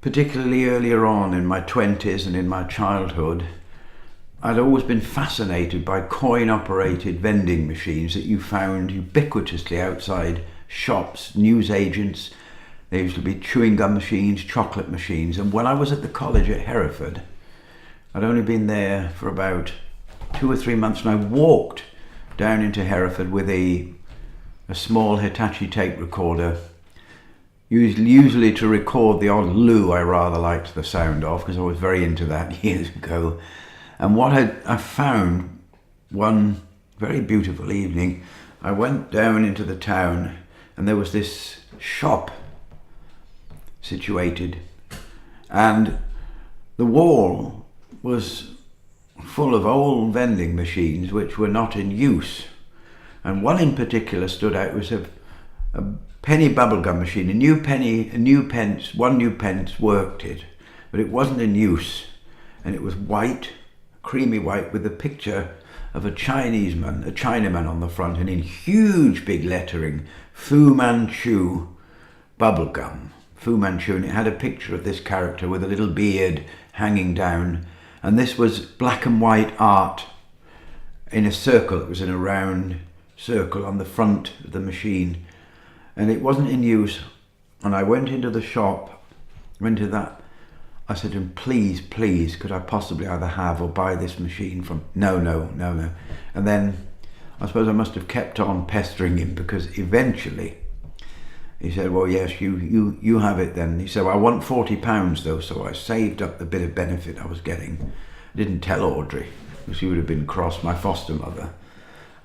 particularly earlier on in my 20s and in my childhood, I'd always been fascinated by coin-operated vending machines that you found ubiquitously outside shops, newsagents. There used to be chewing gum machines, chocolate machines. And when I was at the college at Hereford, I'd only been there for about 2 or 3 months, and I walked down into Hereford with a small Hitachi tape recorder, usually to record the odd loo I rather liked the sound of, because I was very into that years ago. And what I found one very beautiful evening, I went down into the town and there was this shop situated, and the wall was full of old vending machines which were not in use. And one in particular stood out. It was a penny bubblegum machine. One new pence worked it, but it wasn't in use. And it was white, creamy white, with a picture of a Chinaman on the front, and in huge big lettering, Fu Manchu bubblegum. Fu Manchu, and it had a picture of this character with a little beard hanging down, and this was black and white art in a circle. It was in a round circle on the front of the machine, and it wasn't in use. And I went into the shop, I said to him, please, could I possibly either have or buy this machine from... No. And then I suppose I must have kept on pestering him, because eventually he said, well, yes, you have it then. He said, well, I want £40 though. So I saved up the bit of benefit I was getting. I didn't tell Audrey, because she would have been cross, my foster mother.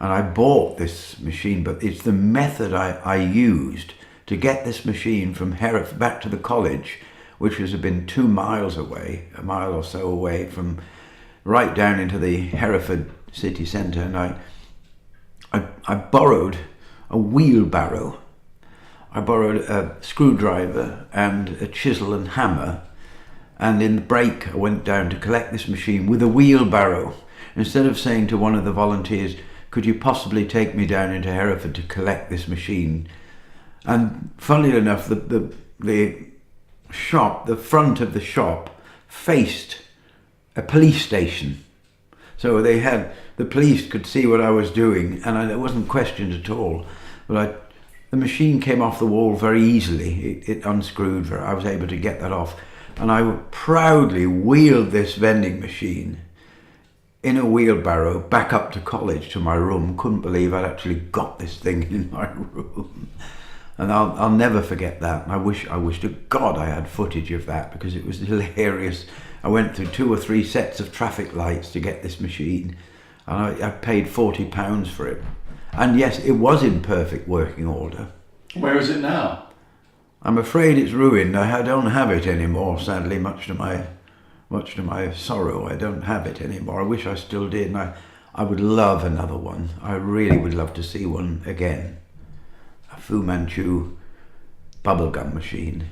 And I bought this machine, but it's the method I used to get this machine from Hereford back to the college, which was been 2 miles away, a mile or so away, from right down into the Hereford city centre. And I borrowed a wheelbarrow. I borrowed a screwdriver and a chisel and hammer, and in the break I went down to collect this machine with a wheelbarrow. Instead of saying to one of the volunteers, could you possibly take me down into Hereford to collect this machine? And funnily enough, the shop, the front of the shop, faced a police station. So the police could see what I was doing, and it wasn't questioned at all. But the machine came off the wall very easily. It unscrewed, I was able to get that off. And I proudly wheeled this vending machine in a wheelbarrow back up to college, to my room. Couldn't believe I'd actually got this thing in my room. And I'll never forget that. And I wish to God I had footage of that, because it was hilarious. I went through 2 or 3 sets of traffic lights to get this machine, and I paid £40 for it. And yes, it was in perfect working order. Where is it now? I'm afraid it's ruined. I don't have it anymore, sadly, much to my sorrow. I don't have it anymore. I wish I still did, and I would love another one. I really would love to see one again. A Fu Manchu bubblegum machine.